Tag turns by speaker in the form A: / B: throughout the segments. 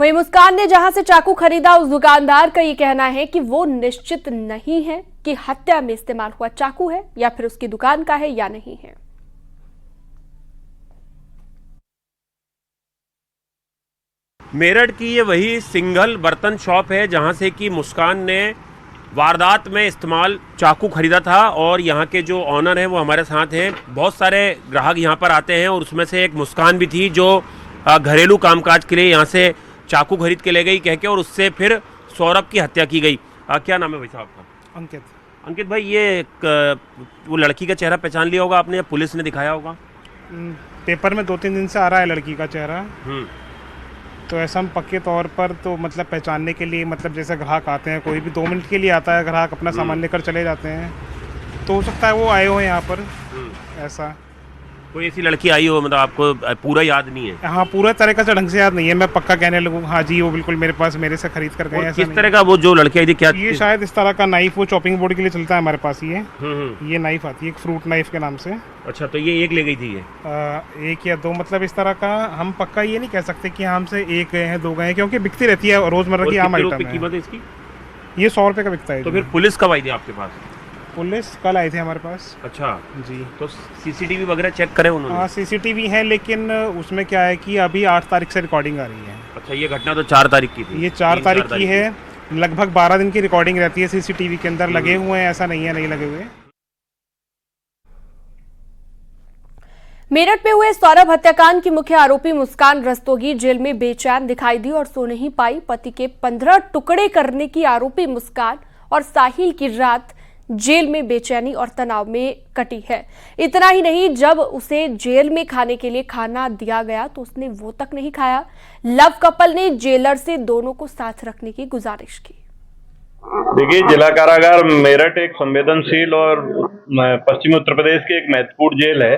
A: वहीं मुस्कान ने जहां से चाकू खरीदा, उस दुकानदार का ये कहना है कि वो निश्चित नहीं है कि हत्या में इस्तेमाल हुआ चाकू है या फिर उसकी दुकान का है या नहीं है।
B: मेरठ की ये वही सिंगल बर्तन शॉप है जहां से कि मुस्कान ने वारदात में इस्तेमाल चाकू खरीदा था और यहाँ के जो ऑनर हैं वो हमारे साथ हैं। बहुत सारे ग्राहक यहाँ पर आते हैं और उसमें से एक मुस्कान भी थी जो घरेलू कामकाज के लिए यहाँ से चाकू खरीद के ले गई कह के, और उससे फिर सौरभ की हत्या की गई। क्या नाम है भाई साहब का?
C: अंकित।
B: अंकित भाई, ये वो लड़की का चेहरा पहचान लिया होगा आपने या पुलिस ने दिखाया होगा?
C: पेपर में 2-3 दिन से आ रहा है लड़की का चेहरा। तो ऐसा हम पक्के तौर पर तो मतलब पहचानने के लिए, मतलब जैसे ग्राहक आते हैं, कोई भी 2 मिनट के लिए आता है ग्राहक, अपना सामान लेकर चले जाते हैं, तो हो सकता है वो आए हो यहाँ पर। ऐसा
B: कोई ऐसी लड़की आई हो, मतलब आपको पूरा याद नहीं है?
C: हाँ, पूरा तरीका से ढंग से याद नहीं है, मैं पक्का कहने लगूँ हाँ जी वो बिल्कुल मेरे पास मेरे से खरीद कर गए।
B: किस तरह का वो जो लड़की आई थी, क्या
C: ये शायद इस तरह का नाइफ, वो चॉपिंग बोर्ड के लिए चलता है हमारे पास, ये नाइफ आती है एक फ्रूट नाइफ के नाम से।
B: अच्छा, तो ये एक ले गई थी? ये
C: 1 या 2, मतलब इस तरह का हम पक्का ये नहीं कह सकते कि हमसे 1 गए हैं 2 गए हैं, क्योंकि बिकती रहती है रोजमर्रा की आम आइटम है।
B: कीमत है इसकी?
C: ये 100 रुपये का बिकता है।
B: तो फिर पुलिस कब आई थी आपके पास?
C: पुलिस कल आई थी हमारे पास।
B: अच्छा
C: जी।
B: तो सीसीटीवी वगैरह चेक करे उन्होंने?
C: हाँ, सीसीटीवी है, लेकिन उसमें क्या है कि अभी 8 तारीख से रिकॉर्डिंग आ रही है।
B: अच्छा, ये घटना तो 4 तारीख की थी?
C: ये 4 तारीख की है। लगभग 12 दिन की रिकॉर्डिंग रहती है सीसीटीवी के अंदर। लगे हुए हैं, ऐसा नहीं है नहीं लगे हुए।
A: मेरठ में हुए सौरभ हत्याकांड की मुख्य आरोपी मुस्कान रस्तोगी जेल में बेचैन दिखाई दी और सो नहीं पाई। पति के 15 टुकड़े करने की आरोपी मुस्कान और साहिल की रात जेल में बेचैनी और तनाव में कटी है। इतना ही नहीं, जब उसे जेल में खाने के लिए खाना दिया गया तो उसने वो तक नहीं खाया। लव कपल ने जेलर से दोनों को साथ रखने की गुजारिश की।
D: देखिए, जिला कारागार मेरठ एक संवेदनशील और पश्चिमी उत्तर प्रदेश की एक महत्वपूर्ण जेल है।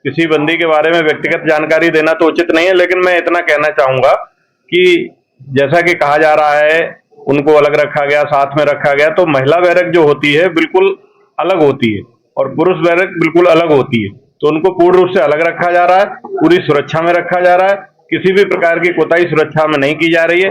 D: किसी बंदी के बारे में व्यक्तिगत जानकारी देना तो उचित नहीं है, लेकिन मैं इतना कहना चाहूंगा कि जैसा कि कहा जा रहा है उनको अलग रखा गया, साथ में रखा गया, तो महिला बैरक जो होती है बिल्कुल अलग होती है और पुरुष बैरक बिल्कुल अलग होती है। तो उनको पूर्ण रूप से अलग रखा जा रहा है, पूरी सुरक्षा में रखा जा रहा है, किसी भी प्रकार की कोताही सुरक्षा में नहीं की जा रही है।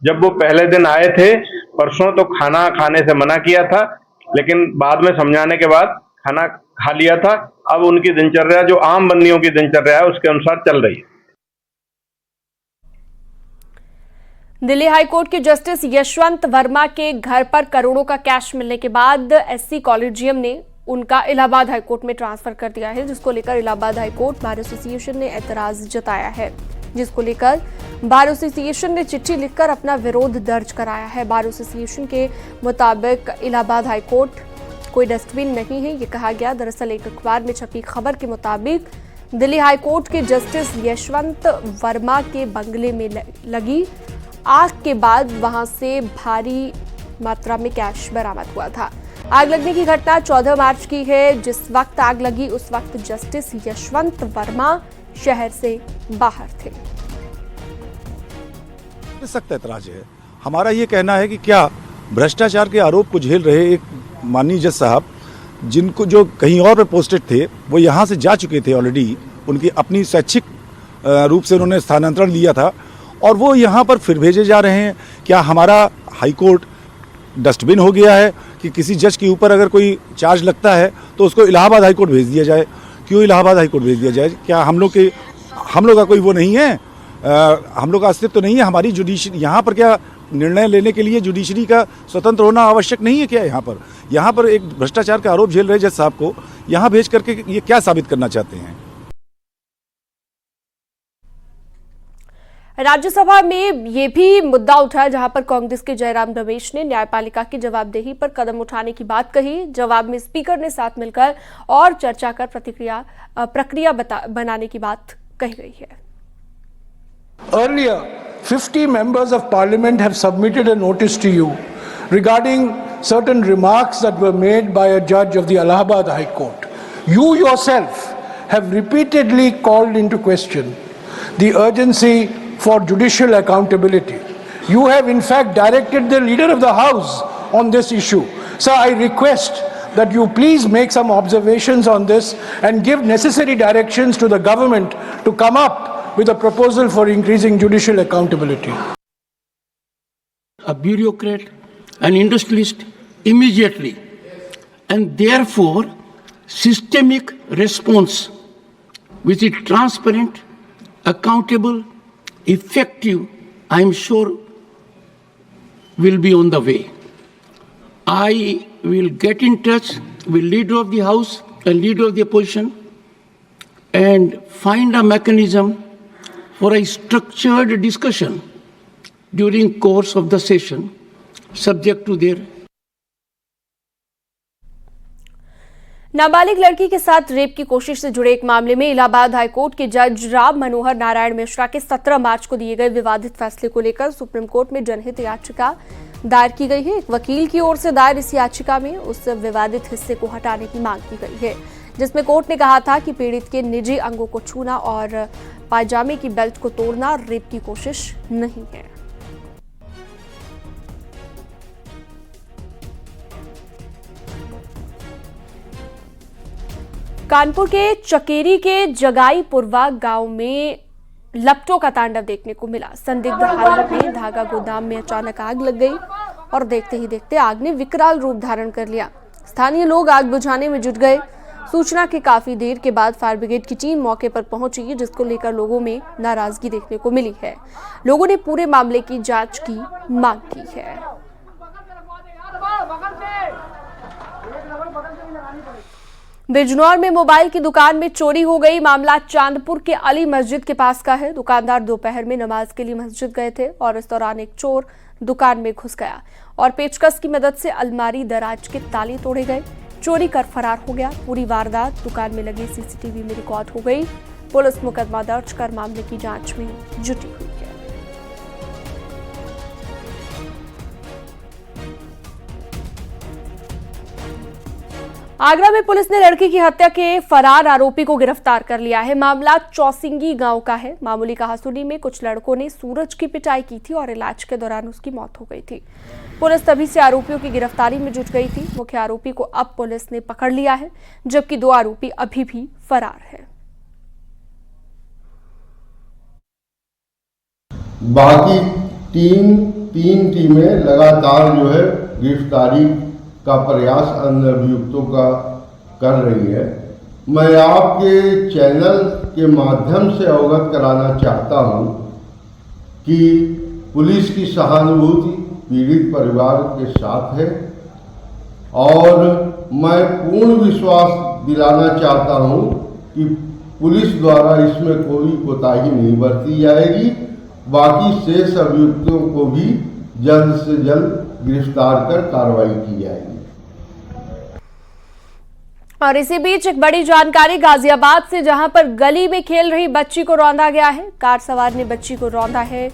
D: जब वो पहले दिन आए थे परसों, तो खाना खाने से मना किया था, लेकिन बाद में समझाने के बाद खाना खा लिया था। अब उनकी दिनचर्या जो आम बंदियों की दिनचर्या है उसके अनुसार चल रही है।
A: दिल्ली हाईकोर्ट के जस्टिस यशवंत वर्मा के घर पर करोड़ों का कैश मिलने के बाद एससी कॉलेजियम ने उनका इलाहाबाद हाईकोर्ट में ट्रांसफर कर दिया है, जिसको लेकर इलाहाबाद हाईकोर्ट बार एसोसिएशन ने ऐतराज जताया है, जिसको लेकर बार एसोसिएशन ने चिट्ठी लिखकर अपना विरोध दर्ज कराया है। बार एसोसिएशन के मुताबिक इलाहाबाद हाईकोर्ट कोई डस्टबिन नहीं है, ये कहा गया। दरअसल एक अखबार में छपी खबर के मुताबिक दिल्ली हाईकोर्ट के जस्टिस यशवंत वर्मा के बंगले में लगी आग के बाद वहां से भारी मात्रा में कैश बरामद हुआ था। आग लगने की घटना 14 मार्च की है। जिस वक्त आग लगी उस वक्त जस्टिस यशवंत वर्मा शहर से बाहर थे।
E: सख्त ऐतराज है। हमारा ये कहना है कि क्या भ्रष्टाचार के आरोप को झेल रहे एक माननीय जज साहब, जिनको जो कहीं और पे पोस्टेड थे, वो यहाँ से जा चुके थे ऑलरेडी, उनकी अपनी स्वैच्छिक रूप से उन्होंने स्थानांतरण लिया था और वो यहाँ पर फिर भेजे जा रहे हैं। क्या हमारा हाईकोर्ट डस्टबिन हो गया है कि किसी जज के ऊपर अगर कोई चार्ज लगता है तो उसको इलाहाबाद हाईकोर्ट भेज दिया जाए? क्यों इलाहाबाद हाईकोर्ट भेज दिया जाए? क्या हम लोग का कोई वो नहीं है, हम लोग का अस्तित्व तो नहीं है? हमारी जुडिशरी यहाँ पर क्या निर्णय लेने के लिए जुडिशरी का स्वतंत्र होना आवश्यक नहीं है क्या? यहाँ पर एक भ्रष्टाचार का आरोप झेल रहे जज साहब को यहाँ भेज करके ये क्या साबित करना चाहते हैं?
A: राज्यसभा में ये भी मुद्दा उठा जहां पर कांग्रेस के जयराम रमेश ने न्यायपालिका की जवाबदेही पर कदम उठाने की बात कही। जवाब में स्पीकर ने साथ मिलकर और चर्चा कर प्रक्रिया बनाने की बात कही गई है।
F: Earlier, 50 members of parliament have submitted a notice to you regarding certain remarks that were made by a judge of the Allahabad High Court. You yourself have repeatedly called into question the urgency for judicial accountability. You have in fact directed the leader of the house on this issue. So I request that you please make some observations on this and give necessary directions to the government to come up with a proposal for increasing judicial accountability. a bureaucrat, an industrialist immediately. And therefore, systemic response, which is transparent, accountable, effective, I am sure will be on the way. I will get in touch with leader of the House and leader of the opposition and find a mechanism for a structured discussion during course of the session, subject to their
A: नाबालिग लड़की के साथ rape की कोशिश से जुड़े एक मामले में इलाहाबाद हाईकोर्ट के जज राम मनोहर नारायण मिश्रा के 17 मार्च को दिए गए विवादित फैसले को लेकर सुप्रीम कोर्ट में जनहित याचिका दायर की गई है। एक वकील की ओर से दायर इस याचिका में उस विवादित हिस्से को हटाने की मांग की गई है, जिसमें कोर्ट ने कहा था कि पीड़ित के निजी अंगों को छूना और पायजामे की बेल्ट को तोड़ना रेप की कोशिश नहीं है। कानपुर के चकेरी के जगाईपुरवा गांव में लपटों का तांडव देखने को मिला। संदिग्ध हालत में धागा गोदाम में अचानक आग लग गई और देखते ही देखते आग ने विकराल रूप धारण कर लिया। स्थानीय लोग आग बुझाने में जुट गए। सूचना के काफी देर के बाद फायर ब्रिगेड की टीम मौके पर पहुंची, जिसको लेकर लोगों में नाराजगी देखने को मिली है। लोगों ने पूरे मामले की जांच की मांग की है। बिजनौर में मोबाइल की दुकान में चोरी हो गई। मामला चांदपुर के अली मस्जिद के पास का है। दुकानदार दोपहर में नमाज के लिए मस्जिद गए थे और इस दौरान एक चोर दुकान में घुस गया और पेचकस की मदद से अलमारी दराज के ताले तोड़े गए। चोरी कर फरार हो गया। पूरी वारदात दुकान में लगी सीसीटीवी में रिकॉर्ड हो गई। पुलिस मुकदमा दर्ज कर मामले की जांच में जुटी हुई है। आगरा में पुलिस ने लड़की की हत्या के फरार आरोपी को गिरफ्तार कर लिया है। मामला चौसिंगी गांव का है। मामूली कहासुनी में कुछ लड़कों ने सूरज की पिटाई की थी और इलाज के दौरान उसकी मौत हो गई थी। पुलिस तभी से आरोपियों की गिरफ्तारी में जुट गई थी। मुख्य आरोपी को अब पुलिस ने पकड़ लिया है, जबकि 2 आरोपी अभी भी फरार हैं।
G: बाकी तीन टीमें लगातार जो है गिरफ्तारी का प्रयास अन्य अभियुक्तों का कर रही है। मैं आपके चैनल के माध्यम से अवगत कराना चाहता हूं कि पुलिस की सहानुभूति पीड़ित परिवार के साथ है और मैं पूर्ण विश्वास दिलाना चाहता हूं कि पुलिस द्वारा इसमें कोई कोताही नहीं बरती जाएगी। बाकी शेष अभियुक्तों को भी जल्द से जल्द गिरफ्तार कर कार्रवाई की जाएगी।
A: और इसी बीच एक बड़ी जानकारी गाजियाबाद से, जहां पर गली में खेल रही बच्ची को रौंदा गया है। कार सवार ने बच्ची को रौंदा है,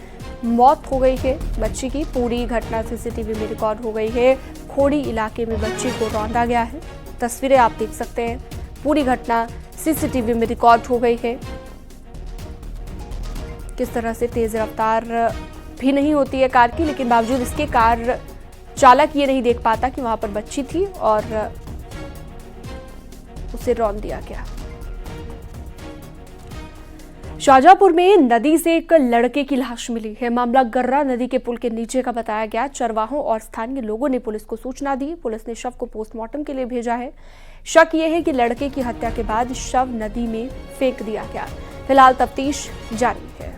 A: मौत हो गई है बच्ची की। पूरी घटना सीसीटीवी में रिकॉर्ड हो गई है। खोड़ी इलाके में बच्ची को रौंदा गया है। तस्वीरें आप देख सकते हैं। पूरी घटना सीसीटीवी में रिकॉर्ड हो गई है। किस तरह से तेज रफ्तार भी नहीं होती है कार की, लेकिन बावजूद इसके कार चालक ये नहीं देख पाता कि वहां पर बच्ची थी और उसे रौंद दिया गया। शाहजहांपुर में नदी से एक लड़के की लाश मिली है। मामला गर्रा नदी के पुल के नीचे का बताया गया। चरवाहों और स्थानीय लोगों ने पुलिस को सूचना दी। पुलिस ने शव को पोस्टमार्टम के लिए भेजा है। शक यह है कि लड़के की हत्या के बाद शव नदी में फेंक दिया गया। फिलहाल तफ्तीश जारी है।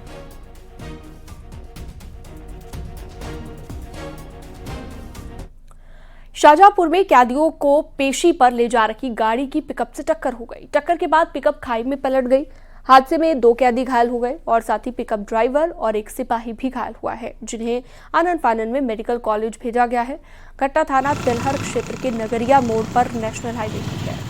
A: शाहजहांपुर में कैदियों को पेशी पर ले जा रही गाड़ी की पिकअप से टक्कर हो गई। टक्कर के बाद पिकअप खाई में पलट गई। हादसे में 2 कैदी घायल हो गए और साथ ही पिकअप ड्राइवर और एक सिपाही भी घायल हुआ है, जिन्हें आनन फानन में मेडिकल कॉलेज भेजा गया है। घटना थाना तिलहर क्षेत्र के नगरिया मोड़ पर नेशनल हाईवे की है।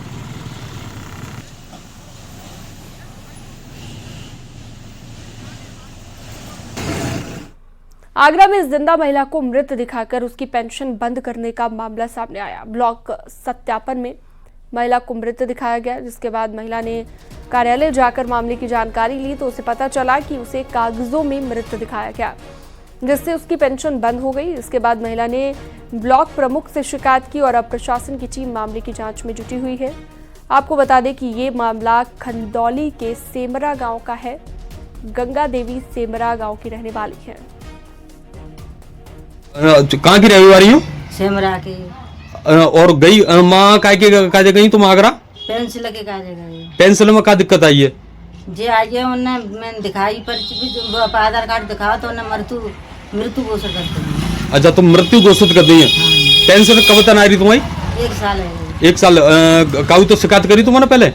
A: आगरा में जिंदा महिला को मृत दिखाकर उसकी पेंशन बंद करने का मामला सामने आया। ब्लॉक सत्यापन में महिला को मृत दिखाया गया, जिसके बाद महिला ने कार्यालय जाकर मामले की जानकारी ली तो उसे पता चला कि उसे कागजों में मृत दिखाया गया, जिससे उसकी पेंशन बंद हो गई। इसके बाद महिला ने ब्लॉक प्रमुख से शिकायत की और अब प्रशासन की टीम मामले की जांच में जुटी हुई है। आपको बता दें कि ये मामला खंदौली के सेमरा गाँव का है। गंगा देवी सेमरा गाँव की रहने वाली है।
H: कहाँ की रहने वाली हो?
I: सेमरा के
H: और गई माँ काजे गई तुम आगरा?
I: पेंसिल के काजे गए
H: पेंसिल में क्या दिक्कत आई है?
I: जे आइए उन्हें मैंने दिखाई पर आधार कार्ड दिखाओ तो उन्हें मृत्यु घोषित करते हैं।
H: अच्छा, तुम मृत्यु घोषित कर दी है। पेंसिल कब तक आ रही तुम्हारी?
I: 1 साल है।
H: 1 साल काऊ तो शिकायत करी तुमने पहले?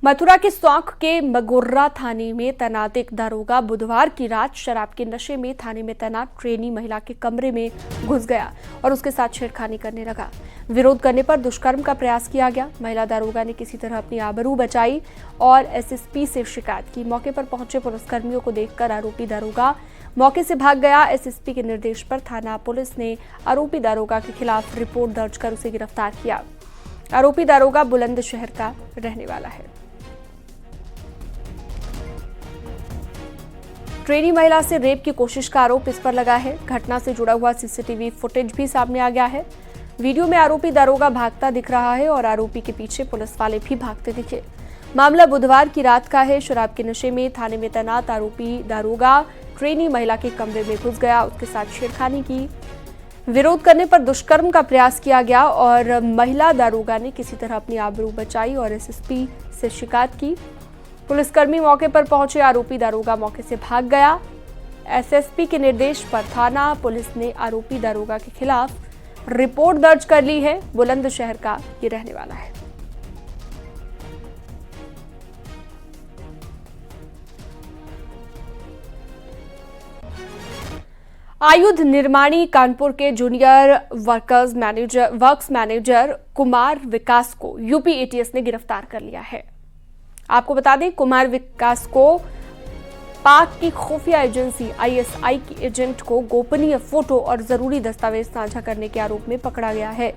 A: मथुरा के सौंख के मगोर्रा थाने में तैनात एक दारोगा बुधवार की रात शराब के नशे में थाने में तैनात ट्रेनी महिला के कमरे में घुस गया और उसके साथ छेड़खानी करने लगा। विरोध करने पर दुष्कर्म का प्रयास किया गया। महिला दारोगा ने किसी तरह अपनी आबरू बचाई और एसएसपी से शिकायत की। मौके पर पहुंचे पुलिसकर्मियों को देखकर आरोपी दारोगा मौके से भाग गया। एसएसपी के निर्देश पर थाना पुलिस ने आरोपी दारोगा के खिलाफ रिपोर्ट दर्ज कर उसे गिरफ्तार किया। आरोपी दारोगा बुलंदशहर का रहने वाला है। ट्रेनी महिला से रेप की कोशिश का आरोप इस पर लगा है। घटना से जुड़ा हुआ सीसीटीवी फुटेज भी सामने आ गया है। वीडियो में आरोपी दारोगा भागता दिख रहा है और आरोपी के पीछे पुलिस वाले भी भागते दिखे। मामला बुधवार की रात का है। शराब के नशे में थाने में तैनात आरोपी दारोगा ट्रेनी महिला के कमरे में घुस गया, उसके साथ छेड़खानी की। विरोध करने पर दुष्कर्म का प्रयास किया गया और महिला दारोगा ने किसी तरह अपनी आबरू बचाई और एसएसपी से शिकायत की। पुलिसकर्मी मौके पर पहुंचे। आरोपी दारोगा मौके से भाग गया। एसएसपी के निर्देश पर थाना पुलिस ने आरोपी दारोगा के खिलाफ रिपोर्ट दर्ज कर ली है। बुलंदशहर का ये रहने वाला है। आयुध निर्माणी कानपुर के जूनियर वर्क्स मैनेजर कुमार विकास को यूपी एटीएस ने गिरफ्तार कर लिया है। आपको बता दें, कुमार विकास को पाक की खुफिया एजेंसी आईएसआई की एजेंट को गोपनीय फोटो और जरूरी दस्तावेज साझा करने के आरोप में पकड़ा गया है।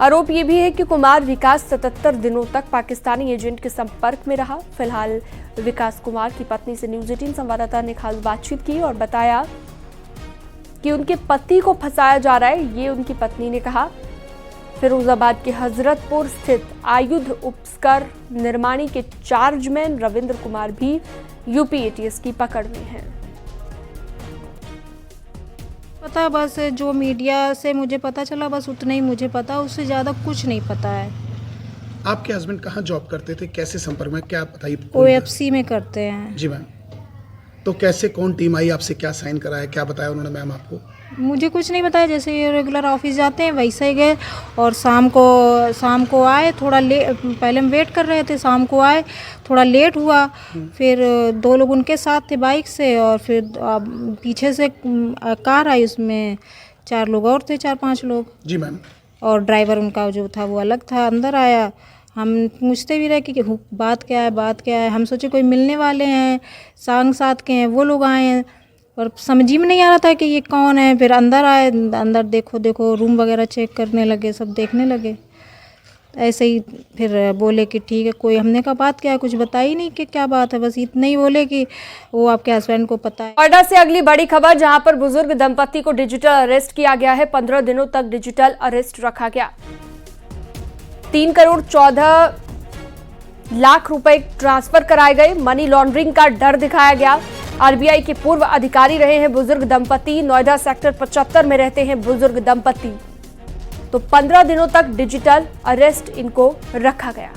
A: आरोप ये भी है कि कुमार विकास 77 दिनों तक पाकिस्तानी एजेंट के संपर्क में रहा। फिलहाल विकास कुमार की पत्नी से न्यूज 18 संवाददाता ने खास बातचीत की और बताया कि उनके पति को फंसाया जा रहा है। ये उनकी पत्नी ने कहा। फिरोजाबाद के हजरतपुर स्थित आयुध उपस्कर निर्माणी के चार्जमैन रविंद्र कुमार भी यूपी एटीएस की पकड़ में हैं।
J: पता बस जो मीडिया से मुझे पता चला बस उतना ही मुझे पता, उससे ज़्यादा कुछ नहीं पता है।
K: आपके हस्बैंड कहाँ जॉब करते थे, कैसे संपर्क में, क्या बताइए?
J: OFC में करते हैं।
K: जी मैम। तो कैसे कौन टीम आई, आपसे क्या साइन कराया, क्या बताया उन्होंने मैम आपको?
J: मुझे कुछ नहीं बताया, जैसे ये रेगुलर ऑफिस जाते हैं वैसे ही गए और शाम को आए। थोड़ा पहले हम वेट कर रहे थे, शाम को आए, थोड़ा लेट हुआ। फिर 2 लोग उनके साथ थे बाइक से और फिर पीछे से कार आई, उसमें 4 लोग और थे, 4-5 लोग।
K: जी मैम।
J: और ड्राइवर उनका जो था वो अलग था। अंदर आया, हम पूछते भी रहे कि बात क्या है। हम सोचे कोई मिलने वाले हैं, साथ के हैं, वो लोग आए हैं और समझ ही में नहीं आ रहा था कि ये कौन है। फिर अंदर आए, अंदर देखो रूम वगैरह चेक करने लगे, सब देखने लगे। ऐसे ही फिर बोले कि ठीक है कोई, हमने कहा बात क्या है, कुछ बताई नहीं कि क्या बात है, बस इतना ही बोले कि वो आपके हस्बैंड को पता है।
A: नोएडा से अगली बड़ी खबर, जहां पर बुजुर्ग दंपति को डिजिटल अरेस्ट किया गया है। 15 दिनों तक डिजिटल अरेस्ट रखा गया। 3 करोड़ 14 लाख रुपए ट्रांसफर कराए गए। मनी लॉन्ड्रिंग का डर दिखाया गया। आरबीआई के पूर्व अधिकारी रहे हैं बुजुर्ग दंपति। नोएडा सेक्टर 75 में रहते हैं बुजुर्ग दंपति। तो 15 दिनों तक डिजिटल अरेस्ट इनको रखा गया।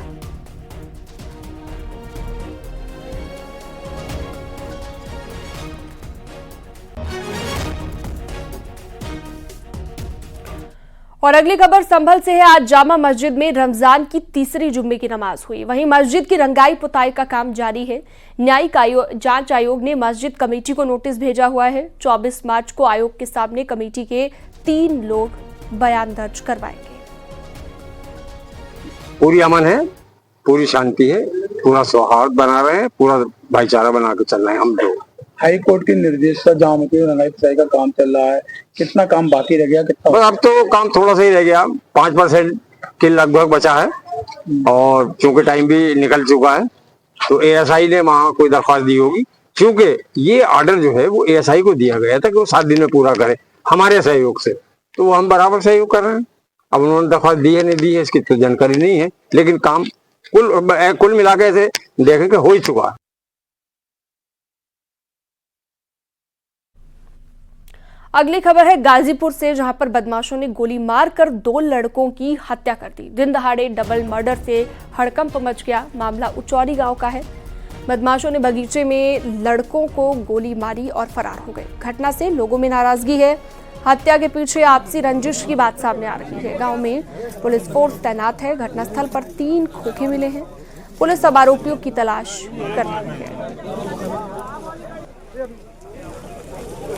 A: और अगली खबर संभल से है। आज जामा मस्जिद में रमजान की तीसरी जुम्मे की नमाज हुई। वहीं मस्जिद की रंगाई पुताई का काम जारी है। न्यायिक जांच आयोग ने मस्जिद कमेटी को नोटिस भेजा हुआ है। 24 मार्च को आयोग के सामने कमेटी के 3 लोग बयान दर्ज करवाएंगे।
L: पूरी अमन है, पूरी शांति है, पूरा सौहार्द बना रहे हैं, पूरा भाईचारा बना के चल रहे हैं हम लोग।
M: हाई कोर्ट के निर्देश पर जामा मस्जिद में रंगाई पुताई का काम चल रहा है। कितना काम बाकी रह गया, कितना?
L: बस अब तो काम थोड़ा सा ही रह गया, 5% के लगभग बचा है और क्योंकि टाइम भी निकल चुका है तो ASI ने वहाँ कोई दरख्वास्त दी होगी। क्योंकि ये ऑर्डर जो है वो ASI को दिया गया था कि वो 7 दिन में पूरा करे हमारे सहयोग से, तो वो हम बराबर सहयोग कर रहे हैं। अब उन्होंने दरख्वास्त दी है नहीं दी है इसकी तो जानकारी नहीं है, लेकिन काम कुल मिला के देखें कि हो ही चुका है।
A: अगली खबर है गाजीपुर से, जहां पर बदमाशों ने गोली मारकर 2 लड़कों की हत्या कर दी। दिन दहाड़े डबल मर्डर से हड़कंप मच गया। मामला उचौरी गांव का है। बदमाशों ने बगीचे में लड़कों को गोली मारी और फरार हो गए। घटना से लोगों में नाराजगी है। हत्या के पीछे आपसी रंजिश की बात सामने आ रही है। गांव में पुलिस फोर्स तैनात है। घटनास्थल पर 3 खोखे मिले हैं। पुलिस अब आरोपियों की तलाश कर रही है।